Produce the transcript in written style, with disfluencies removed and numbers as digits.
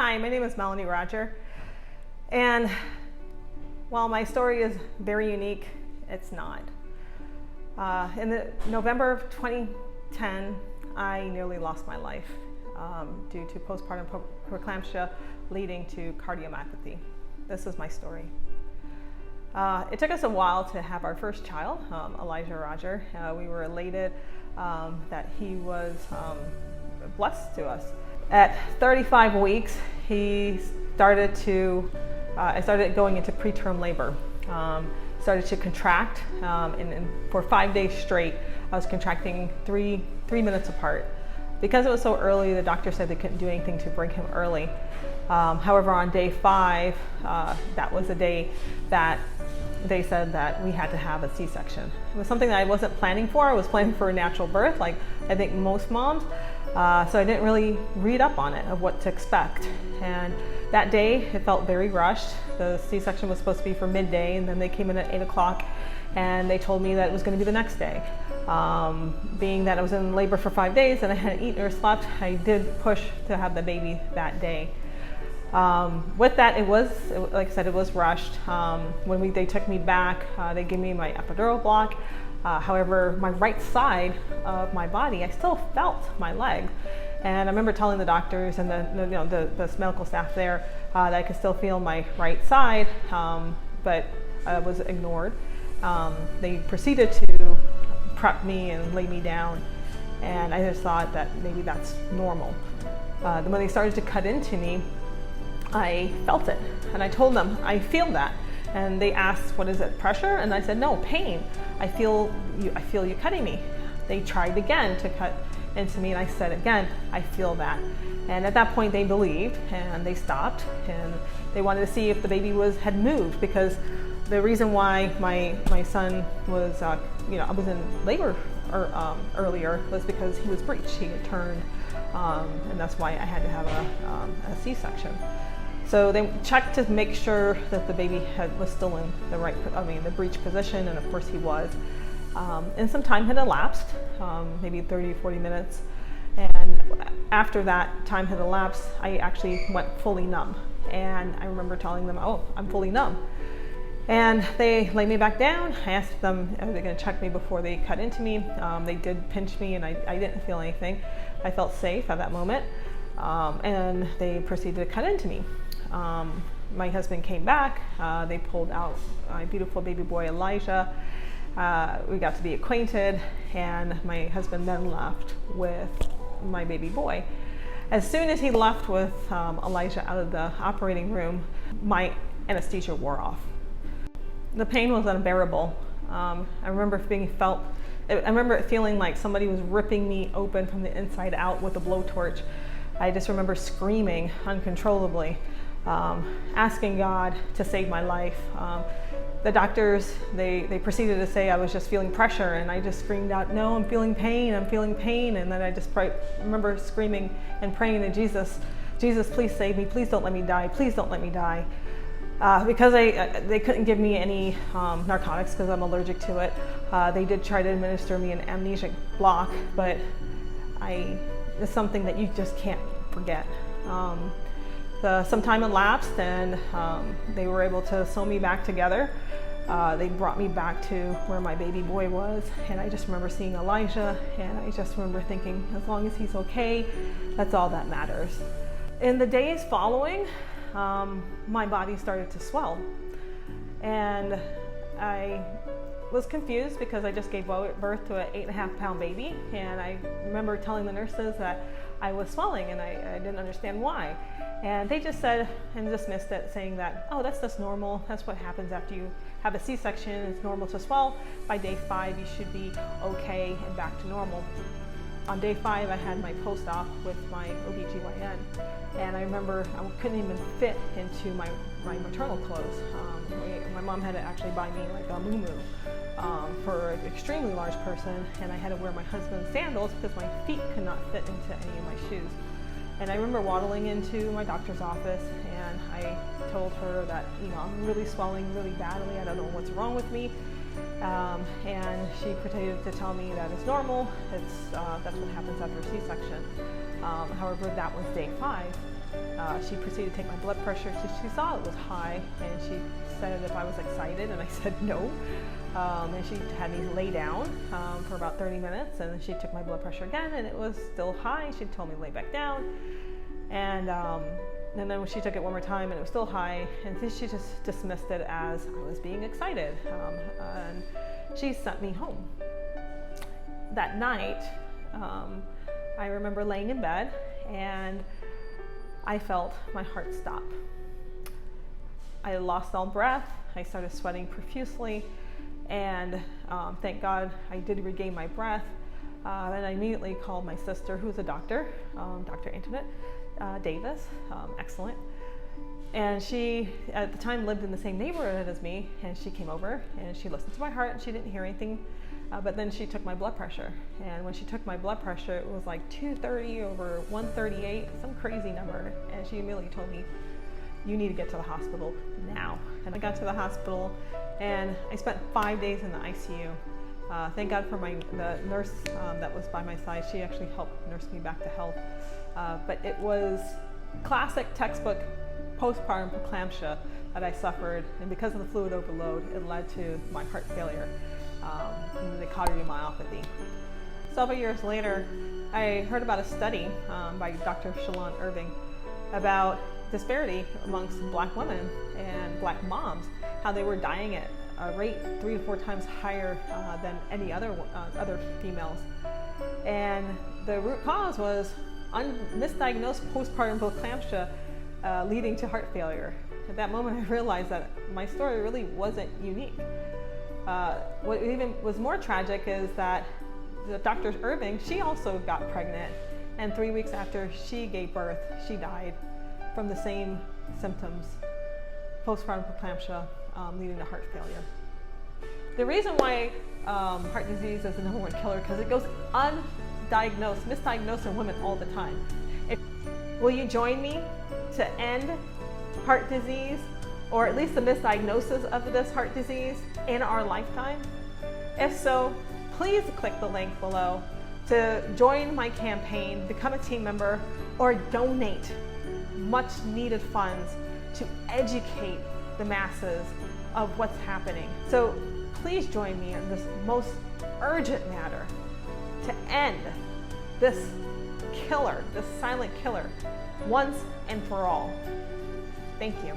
Hi, my name is Melanie Roger, and while my story is very unique, it's not. In November of 2010, I nearly lost my life due to postpartum preeclampsia leading to cardiomyopathy. This is my story. It took us a while to have our first child, Elijah Roger. We were elated that he was blessed to us. At 35 weeks, I started going into preterm labor. Started to contract, and for 5 days straight, I was contracting three minutes apart. Because it was so early, the doctor said they couldn't do anything to bring him early. However, on day 5, that was the day that they said that we had to have a C-section. It was something that I wasn't planning for. I was planning for a natural birth, like I think most moms. So I didn't really read up on it, of what to expect. And that day, it felt very rushed. The C-section was supposed to be for midday, and then they came in at 8 o'clock, and they told me that it was going to be the next day. Being that I was in labor for 5 days and I hadn't eaten or slept, I did push to have the baby that day. With that, like I said, it was rushed. When they took me back, they gave me my epidural block. However, my right side of my body, I still felt my leg. And I remember telling the doctors and the medical staff there that I could still feel my right side, but I was ignored. They proceeded to prep me and lay me down, and I just thought that maybe that's normal. When they started to cut into me, I felt it, and I told them, I feel that. And they asked, what is it, pressure? And I said, no, pain. I feel you cutting me. They tried again to cut into me, and I said again, I feel that. And at that point they believed, and they stopped, and they wanted to see if the baby had moved, because the reason why my son was, I was in labor earlier was because he was breached. He had turned, and that's why I had to have a C-section. So they checked to make sure that the baby was still in the breech position, and of course he was. And some time had elapsed, maybe 30, 40 minutes. And after that time had elapsed, I actually went fully numb. And I remember telling them, oh, I'm fully numb. And they laid me back down. I asked them, are they going to check me before they cut into me? They did pinch me, and I didn't feel anything. I felt safe at that moment. And they proceeded to cut into me. My husband came back. They pulled out my beautiful baby boy Elijah. We got to be acquainted, and my husband then left with my baby boy. As soon as he left with Elijah out of the operating room, my anesthesia wore off. The pain was unbearable. I remember it feeling like somebody was ripping me open from the inside out with a blowtorch. I just remember screaming uncontrollably, asking God to save my life. The doctors, they proceeded to say I was just feeling pressure, and I just screamed out, no, I'm feeling pain, I'm feeling pain. And then I just remember screaming and praying to Jesus, Jesus, please save me, please don't let me die, please don't let me die. Because they couldn't give me any narcotics because I'm allergic to it. They did try to administer me an amnesic block, but it's something that you just can't forget. Some time elapsed, and they were able to sew me back together. They brought me back to where my baby boy was, and I just remember seeing Elijah, and I just remember thinking, as long as he's okay, that's all that matters. In the days following, my body started to swell, and I was confused because I just gave birth to an 8.5-pound baby, and I remember telling the nurses that I was swelling, and I didn't understand why. And they just said and dismissed it, saying that, oh, that's just normal. That's what happens after you have a C-section. It's normal to swell. By day 5, you should be okay and back to normal. On day 5, I had my post-op with my OBGYN, and I remember I couldn't even fit into my maternal clothes. My mom had to actually buy me like a muumuu for an extremely large person, and I had to wear my husband's sandals because my feet could not fit into any of my shoes. And I remember waddling into my doctor's office, and I told her that, I'm really swelling really badly. I don't know what's wrong with me. And she proceeded to tell me that it's normal. That's what happens after a C-section. However, that was day 5. She proceeded to take my blood pressure. She saw it was high, and she said if I was excited, and I said no. And she had me lay down for about 30 minutes, and then she took my blood pressure again, and it was still high. She told me to lay back down, and then when she took it one more time, and it was still high, and then she just dismissed it as I was being excited, and she sent me home. That night, I remember laying in bed, and I felt my heart stop. I lost all breath. I started sweating profusely, and thank God I did regain my breath. And I immediately called my sister, who's a doctor, Dr. Antoinette Davis, excellent. And she, at the time, lived in the same neighborhood as me, and she came over and she listened to my heart, and she didn't hear anything. But then she took my blood pressure, and when she took my blood pressure, it was like 230 over 138, some crazy number. And she immediately told me, "You need to get to the hospital now." And I got to the hospital, and I spent 5 days in the ICU. Thank God for the nurse that was by my side. She actually helped nurse me back to health. But it was classic textbook postpartum preeclampsia that I suffered, and because of the fluid overload, it led to my heart failure. The cardiomyopathy. Several years later, I heard about a study by Dr. Shalon Irving about disparity amongst Black women and Black moms, how they were dying at a rate 3 to 4 times higher than any other females. And the root cause was misdiagnosed postpartum preeclampsia leading to heart failure. At that moment, I realized that my story really wasn't unique. What even was more tragic is that Dr. Irving, she also got pregnant, and 3 weeks after she gave birth, she died from the same symptoms, postpartum preeclampsia leading to heart failure. The reason why heart disease is the #1 killer, because it goes undiagnosed, misdiagnosed in women all the time. Will you join me to end heart disease, or at least the misdiagnosis of this heart disease in our lifetime? If so, please click the link below to join my campaign, become a team member, or donate much needed funds to educate the masses of what's happening. So please join me in this most urgent matter to end this killer, this silent killer, once and for all. Thank you.